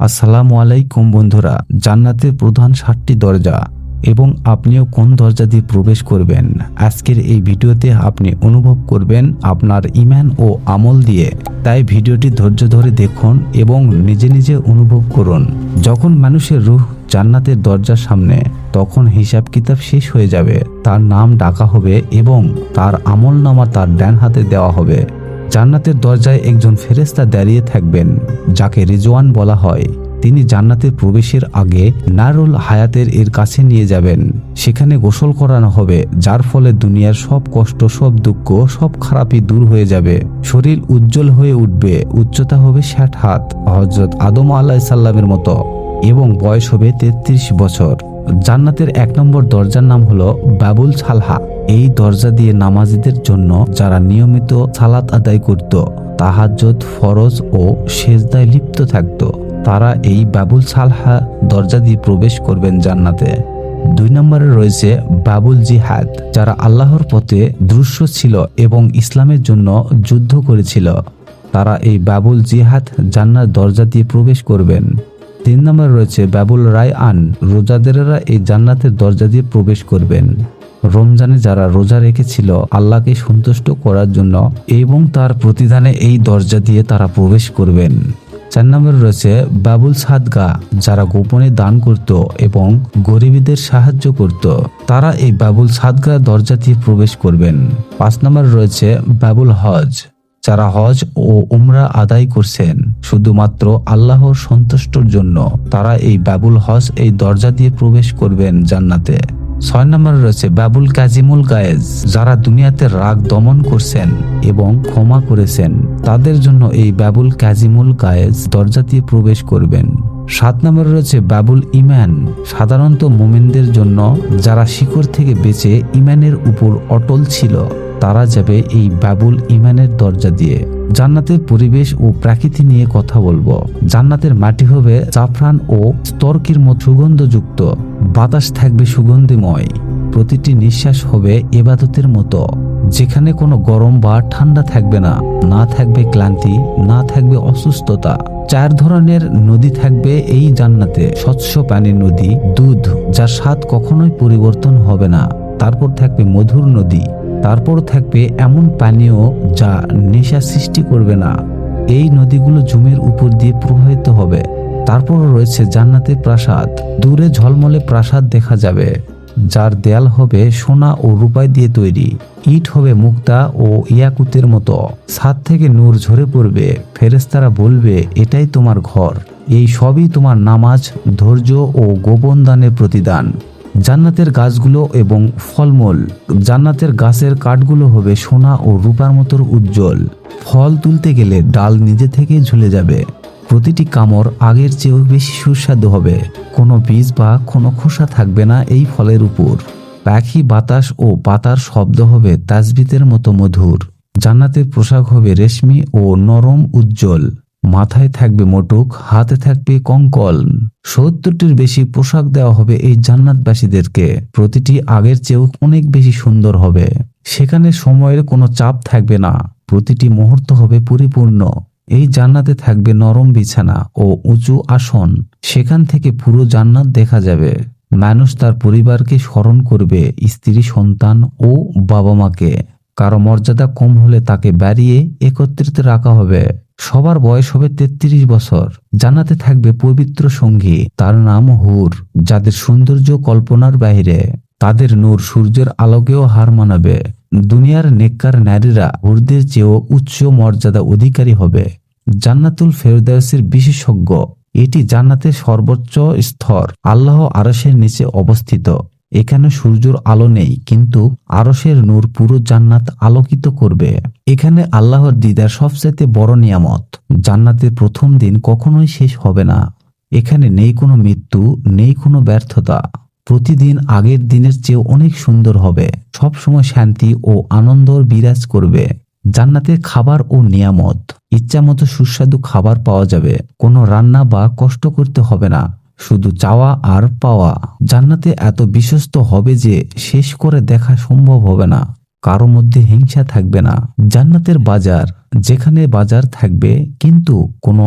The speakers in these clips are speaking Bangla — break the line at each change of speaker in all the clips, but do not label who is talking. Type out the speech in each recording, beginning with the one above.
আসসালামু আলাইকুম বন্ধুরা, জান্নাতের প্রধান 7টি দরজা এবং আপনিও কোন দরজা দিয়ে প্রবেশ করবেন আজকের এই ভিডিওতে আপনি অনুভব করবেন আপনার ঈমান ও আমল দিয়ে। তাই ভিডিওটি ধৈর্য ধরে দেখুন এবং নিজে নিজে অনুভব করুন। যখন মানুষের রূহ জান্নাতের দরজার সামনে, তখন হিসাব কিতাব শেষ হয়ে যাবে, তার নাম ডাকা হবে এবং তার আমলনামা তার ডান হাতে দেওয়া হবে। জান্নাতের দরজায় একজন ফেরেশতা দাঁড়িয়ে থাকবেন যাকে রিজওয়ান বলা হয়। তিনি জান্নাতের প্রবেশের আগে নারুল হায়াতের এর কাছে নিয়ে যাবেন। সেখানে গোসল করানো হবে, যার ফলে দুনিয়ার সব কষ্ট, সব দুঃখ, সব খারাপই দূর হয়ে যাবে। শরীর উজ্জ্বল হয়ে উঠবে, উচ্চতা হবে 60 হাত হযরত আদম আলাইহিস সালামের মতো এবং বয়স হবে 33 বছর। জান্নাতের 1 নম্বর দরজার নাম হলো বাবুল সালহা। এই দরজা দিয়ে নামাজীদের জন্য, যারা নিয়মিত সালাত আদায় করত, তাহাজ্জুদ, ফরজ ও সেজদায় লিপ্ত থাকত, তারা এই বাবুল সালহা দরজা দিয়ে প্রবেশ করবেন জান্নাতে। 2 নম্বরে রয়েছে বাবুল জিহাদ। যারা আল্লাহর পথে দ্রুষ্য ছিল এবং ইসলামের জন্য যুদ্ধ করেছিল, তারা এই বাবুল জিহাদ জান্নাত দরজা দিয়ে প্রবেশ করবেন। 3 নম্বরে রয়েছে বাবুল রায়আন। রোজাদারেরা এই জান্নাতের দরজা দিয়ে প্রবেশ করবেন। রমজানে যারা রোজা রেখেছিল আল্লাহকে সন্তুষ্ট করার জন্য এবং তার প্রতিদানে এই দরজা দিয়ে তারা প্রবেশ করবেন। 4 নম্বরে রয়েছে বাবুল সাদগা। যারা গোপনে দান করত এবং গরিবদের সাহায্য করত, তারা এই বাবুল সাদগা দরজা দিয়ে প্রবেশ করবেন। 5 নম্বরে রয়েছে বাবুল হজ। যারা হজ ও উমরা আদায় করছেন শুধুমাত্র আল্লাহর সন্তুষ্টর জন্য, তারা এই বাবুল হজ এই দরজা দিয়ে প্রবেশ করবেন জান্নাতে। 6 নম্বরে রয়েছে বাবুল কাজিমুল গায়েজ। যারা দুনিয়াতে রাগ দমন করছেন এবং ক্ষমা করেছেন, তাদের জন্য এই বাবুল কাজিমুল গায়েজ দরজা দিয়ে প্রবেশ করবেন। 7 নম্বরে রয়েছে বাবুল ইমান। সাধারণত মুমিনদের জন্য, যারা শিকড় থেকে বেঁচে ইমানের উপর অটল ছিল, তারা যাবে এই বাবুল ইমানের দরজা দিয়ে। জান্নাতের পরিবেশ ও প্রকৃতি নিয়ে কথা বলবো। জান্নাতের মাটি হবে জাফরান ও স্তরকির মতো সুগন্ধযুক্ত। বাতাস থাকবে সুগন্ধিময়। প্রতিটি নিঃশ্বাস হবে ইবাদতের মতো, যেখানে কোনো গরম বা ঠান্ডা থাকবে না। না থাকবে ক্লান্তি, না থাকবে অসুস্থতা। 4 ধরনের নদী থাকবে এই জান্নাতে। স্বচ্ছ পানির নদী, দুধ যার স্বাদ কখনোই পরিবর্তন হবে না। তারপর থাকবে মধুর নদী। তারপর থাকবে এমন পানীয় যা নেশা সৃষ্টি করবে না। এই নদীগুলো জমির উপর দিয়ে প্রবাহিত হবে। তারপর রয়েছে জান্নাতের প্রাসাদ। দূরে ঝলমলে প্রাসাদ দেখা যাবে, যার দেয়াল হবে সোনা ও রূপায় দিয়ে তৈরি। ইট হবে মুক্তা ও ইয়াকুতের মতো। ছাদ থেকে নূর ঝরে পড়বে। ফেরেশতারা বলবে, এটাই তোমার ঘর। এই সবই তোমার নামাজ, ধৈর্য ও গোপন দানের প্রতিদান। জান্নাতের গাছগুলো এবং ফলমূল। জান্নাতের গাছের কাঠগুলো হবে সোনা ও রূপার মতো উজ্জ্বল। ফল তুলতে গেলে ডাল নিজে থেকে ঝুলে যাবে। প্রতিটি কামড় আগের চেয়েও বেশি সুস্বাদু হবে। কোনো বীজ বা কোনো খোসা থাকবে না এই ফলের উপর। পাখি, বাতাস ও পাতার শব্দ হবে তাসবিতের মতো মধুর। জান্নাতের পোশাক হবে রেশমি ও নরম, উজ্জ্বল। মাথায় থাকবে মোটক, হাতে থাকবে কঙ্কল। 70টির বেশি পোশাক দেওয়া হবে এই জান্নাতবাসীদেরকে। প্রতিটি আগের চেয়েও অনেক বেশি সুন্দর হবে। সেখানে সময়ের কোনো চাপ থাকবে না। প্রতিটি মুহূর্ত হবে পরিপূর্ণ। এই জান্নাতে থাকবে নরম বিছানা ও উঁচু আসন। সেখান থেকে পুরো জান্নাত দেখা যাবে। মানুষ তার পরিবারকে স্মরণ করবে, স্ত্রী, সন্তান ও বাবা মাকে। কারো মর্যাদা কম হলে তাকে বাড়িয়ে একত্রিত রাখা হবে। সবার বয়স হবে 33 বছর। জান্নাতে থাকবে পবিত্র সঙ্গী, তার নাম হুর, যাদের সৌন্দর্য কল্পনার বাইরে। তাদের নূর সূর্যের আলোকেও হার মানাবে। দুনিয়ার নেককার নারীরা হুরদের চেয়েও উচ্চ মর্যাদা অধিকারী হবে। জান্নাতুল ফেরদাউসের বিশেষজ্ঞ। এটি জান্নাতের সর্বোচ্চ স্তর। আল্লাহ আরশের নিচে অবস্থিত। এখানে সূর্যের আলো নেই, কিন্তু আরশের নূর পুরো জান্নাত আলোকিত করবে। এখানে আল্লাহর দিদার সবচেয়ে বড় নিয়ামত। জান্নাতের প্রথম দিন কখনোই শেষ হবে না। এখানে নেই কোনো মৃত্যু, নেই কোনো ব্যর্থতা। প্রতিদিন আগের দিনের চেয়ে অনেক সুন্দর হবে। সব সময় শান্তি ও আনন্দ বিরাজ করবে। জান্নাতের খাবার ও নিয়ামত। ইচ্ছামতো সুস্বাদু খাবার পাওয়া যাবে। কোনো রান্না বা কষ্ট করতে হবে না, শুধু চাওয়া আর পাওয়া। জান্নাতে এত বিশ্বস্ত হবে যে শেষ করে দেখা সম্ভব হবে না। কারো মধ্যে হিংসা থাকবে না। জান্নাতের বাজার। যেখানে বাজার থাকবে কিন্তু কোনো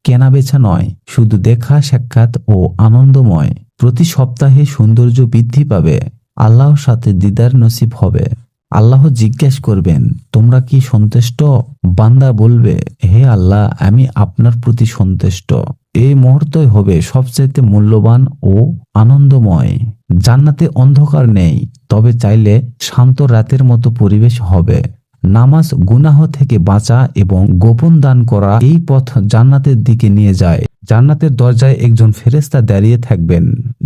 কেনাবেচা নয়, শুধু দেখা সাক্ষাৎ ও আনন্দময়। প্রতি সপ্তাহে সৌন্দর্য বৃদ্ধি পাবে, আল্লাহর সাথে দিদার নসিব হবে। আল্লাহ জিজ্ঞেস করবেন, তোমরা কি সন্তুষ্ট? বান্দা বলবে, হে আল্লাহ, আমি আপনার প্রতি সন্তুষ্ট। এই মুহূর্তই হবে সবচাইতে মূল্যবান ও আনন্দময়। জান্নাতে অন্ধকার নেই, তবে চাইলে শান্ত রাতের মতো পরিবেশ হবে। নামাজ, গুনাহ থেকে বাঁচা এবং গোপন দান করা এই পথ জান্নাতের দিকে নিয়ে যায়। জান্নাতের দরজায় একজন ফেরেশতা দাঁড়িয়ে থাকবেন,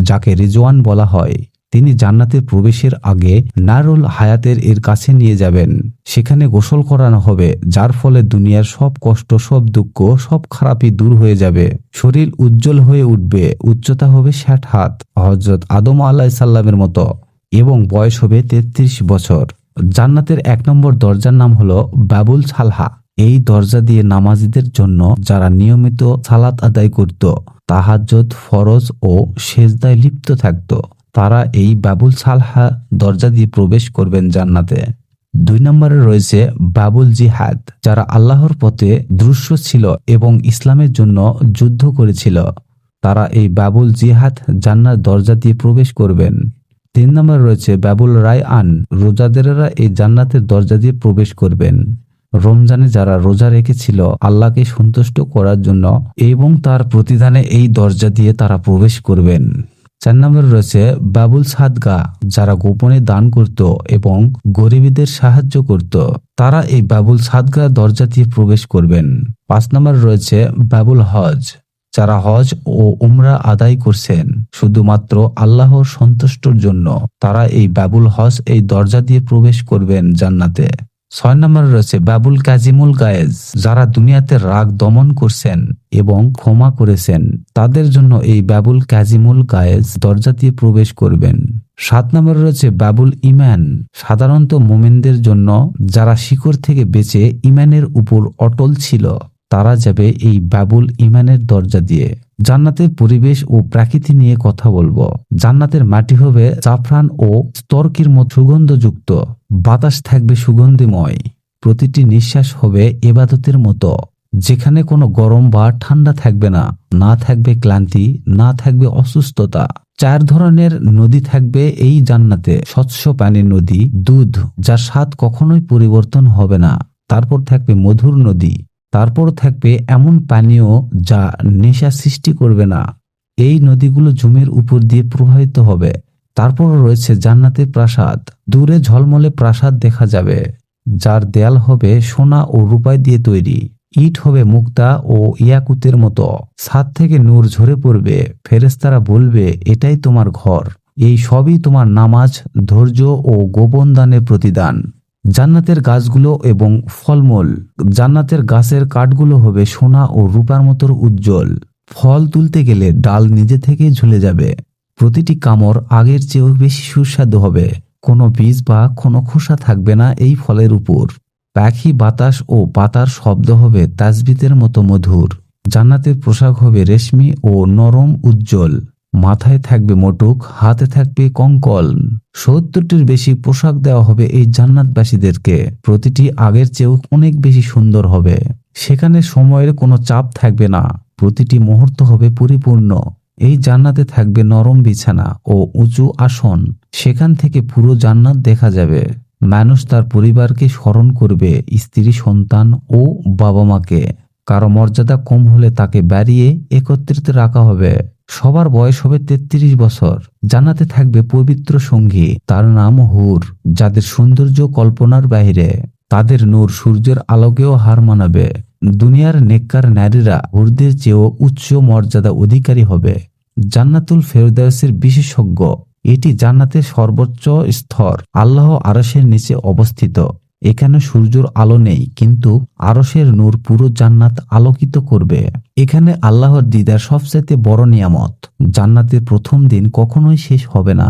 যাকে রিজওয়ান বলা হয়। তিনি জান্নাতের প্রবেশের আগে নারুল হায়াতের এর কাছে নিয়ে যাবেন। সেখানে গোসল করানো হবে, যার ফলে দুনিয়ার সব কষ্ট, সব দুঃখ, সব খারাপই দূর হয়ে যাবে। শরীর উজ্জ্বল হয়ে উঠবে, উচ্চতা হবে 60 হাত, হযরত আদম আলাইহিস সালামের মতো, এবং বয়স হবে 33 বছর। জান্নাতের 1 নম্বর দরজার নাম হলো বাবুল সালহা। এই দরজা দিয়ে নামাজীদের জন্য, যারা নিয়মিত সালাত আদায় করত, তাহাজ্জুদ, ফরজ ও সেজদায় লিপ্ত থাকত, তারা এই বাবুল সালহা দরজা দিয়ে প্রবেশ করবেন জান্নাতে। 2 নম্বরে রয়েছে বাবুল জিহাদ। যারা আল্লাহর পথে দ্রুষ্য ছিল এবং ইসলামের জন্য যুদ্ধ করেছিল, তারা এই বাবুল জিহাদ জান্নাত দরজা দিয়ে প্রবেশ করবেন। 3 নম্বরে রয়েছে বাবুল রায়আন। রোজাদারেরা এই জান্নাতের দরজা দিয়ে প্রবেশ করবেন। রমজানে যারা রোজা রেখেছিল আল্লাহকে সন্তুষ্ট করার জন্য, এবং তার প্রতিদানে এই দরজা দিয়ে তারা প্রবেশ করবেন। 4 নম্বরে রয়েছে বাবুল সাদগা। যারা গোপনে দান করত এবং গরিবদের সাহায্য করত, তারা এই বাবুল সাদগা দরজা দিয়ে প্রবেশ করবেন। 5 নম্বরে রয়েছে বাবুল হজ। যারা হজ ও উমরা আদায় করছেন শুধুমাত্র আল্লাহর সন্তুষ্টর জন্য, তারা এই বাবুল হজ এই দরজা দিয়ে প্রবেশ করবেন জান্নাতে। 6 নম্বরে রয়েছে বাবুল কাজিমুল গায়েজ। যারা দুনিয়াতে রাগ দমন করছেন এবং ক্ষমা করেছেন, তাদের জন্য এই বাবুল কাজিমুল গায়েজ দরজা দিয়ে প্রবেশ করবেন। 7 নম্বরে রয়েছে বাবুল ইমান। সাধারণত মুমিনদের জন্য, যারা শিকড় থেকে বেঁচে ইমানের উপর অটল ছিল, তারা যাবে এই বাবুল ইমানের দরজা দিয়ে। জান্নাতের পরিবেশ ও প্রকৃতি নিয়ে কথা বলবো। জান্নাতের মাটি হবে জাফরান ও স্তরকির মতো সুগন্ধযুক্ত। বাতাস থাকবে সুগন্ধিময়। প্রতিটি নিঃশ্বাস হবে ইবাদতের মতো, যেখানে কোনো গরম বা ঠান্ডা থাকবে না। না থাকবে ক্লান্তি, না থাকবে অসুস্থতা। 4 ধরনের নদী থাকবে এই জান্নাতে। স্বচ্ছ পানির নদী, দুধ যার স্বাদ কখনোই পরিবর্তন হবে না। তারপর থাকবে মধুর নদী। তারপর থাকবে এমন পানীয় যা নেশা সৃষ্টি করবে না। এই নদীগুলো জমির উপর দিয়ে প্রবাহিত হবে। তারপর রয়েছে জান্নাতের প্রাসাদ। দূরে ঝলমলে প্রাসাদ দেখা যাবে, যার দেয়াল হবে সোনা ও রূপায় দিয়ে তৈরি। ইট হবে মুক্তা ও ইয়াকুতের মতো। ছাদ থেকে নূর ঝরে পড়বে। ফেরেশতারা বলবে, এটাই তোমার ঘর। এই সবই তোমার নামাজ, ধৈর্য ও গোপন দানের প্রতিদান। জান্নাতের গাছগুলো এবং ফলমূল। জান্নাতের গাছের কাঠগুলো হবে সোনা ও রূপার মতো উজ্জ্বল। ফল তুলতে গেলে ডাল নিজে থেকে ঝুলে যাবে। প্রতিটি কামড় আগের চেয়েও বেশি সুস্বাদু হবে। কোনো বীজ বা কোনো খোসা থাকবে না এই ফলের উপর। পাখি, বাতাস ও পাতার শব্দ হবে তাসবিতের মতো মধুর। জান্নাতের পোশাক হবে রেশমি ও নরম, উজ্জ্বল। মাথায় থাকবে মোটক, হাতে থাকবে কঙ্কল। 70টির বেশি পোশাক দেওয়া হবে এই জান্নাতবাসীদেরকে। প্রতিটি আগের চেয়েও অনেক বেশি সুন্দর হবে। সেখানে সময়ের কোনো চাপ থাকবে না। প্রতিটি মুহূর্ত হবে পরিপূর্ণ। এই জান্নাতে থাকবে নরম বিছানা ও উঁচু আসন। সেখান থেকে পুরো জান্নাত দেখা যাবে। মানুষ তার পরিবারকে স্মরণ করবে, স্ত্রী, সন্তান ও বাবা মাকে। কারো মর্যাদা কম হলে তাকে বাড়িয়ে একত্রিত রাখা হবে। সবার বয়স হবে 33 বছর। জান্নাতে থাকবে পবিত্র সঙ্গী, তার নাম হুর, যাদের সৌন্দর্য কল্পনার বাইরে। তাদের নূর সূর্যের আলোকেও হার মানাবে। দুনিয়ার নেককার নারীরা হুরদের চেয়েও উচ্চ মর্যাদা অধিকারী হবে। জান্নাতুল ফেরদাউসের বিশেষজ্ঞ। এটি জান্নাতের সর্বোচ্চ স্তর। আল্লাহ আরশের নিচে অবস্থিত। এখানে সূর্যের আলো নেই, কিন্তু আরশের নূর পুরো জান্নাত আলোকিত করবে। এখানে আল্লাহর দিদার সবচেয়ে বড় নিয়ামত। জান্নাতের প্রথম দিন কখনোই শেষ হবে না।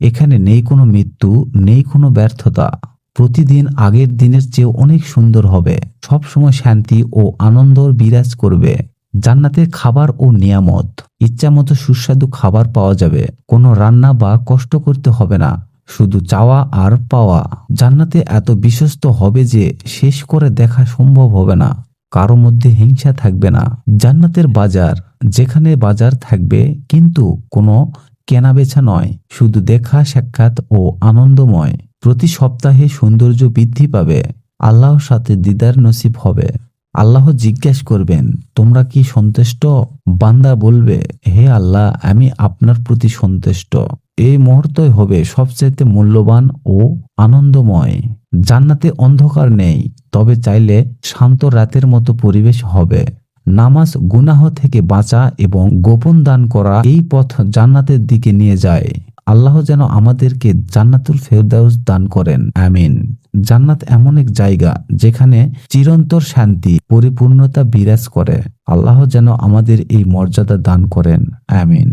এখানে নেই কোনো মৃত্যু, নেই কোনো ব্যর্থতা। প্রতিদিন আগের দিনের চেয়ে অনেক সুন্দর হবে। সব সময় শান্তি ও আনন্দ বিরাজ করবে। জান্নাতের খাবার ও নিয়ামত। ইচ্ছামতো সুস্বাদু খাবার পাওয়া যাবে। কোনো রান্না বা কষ্ট করতে হবে না, শুধু চাওয়া আর পাওয়া। জান্নাতে এত বিশ্বস্ত হবে যে শেষ করে দেখা সম্ভব হবে না। কারো মধ্যে হিংসা থাকবে না। জান্নাতের বাজার, যেখানে বাজার থাকবে কিন্তু কোনো কেনাবেচা নয়, শুধু দেখা সাক্ষাৎ ও আনন্দময়। প্রতি সপ্তাহে সৌন্দর্য বৃদ্ধি পাবে, আল্লাহর সাথে দিদার নসিব হবে। আল্লাহ জিজ্ঞেস করবেন, তোমরা কি সন্তুষ্ট? বান্দা বলবে, হে আল্লাহ, আমি আপনার প্রতি সন্তুষ্ট। এই মুহূর্তই হবে সবচাইতে মূল্যবান ও আনন্দময়। জান্নাতে অন্ধকার নেই, তবে চাইলে শান্ত রাতের মতো পরিবেশ হবে। নামাজ, গুনাহ থেকে বাঁচা এবং গোপন দান করা, এই পথ জান্নাতের দিকে নিয়ে যায়। আল্লাহ যেন আমাদেরকে জান্নাতুল ফেরদাউস দান করেন, আমিন। জান্নাত এমন এক জায়গা যেখানে চিরন্তর শান্তি, পরিপূর্ণতা বিরাজ করে। আল্লাহ যেন আমাদের এই মর্যাদা দান করেন, আমিন।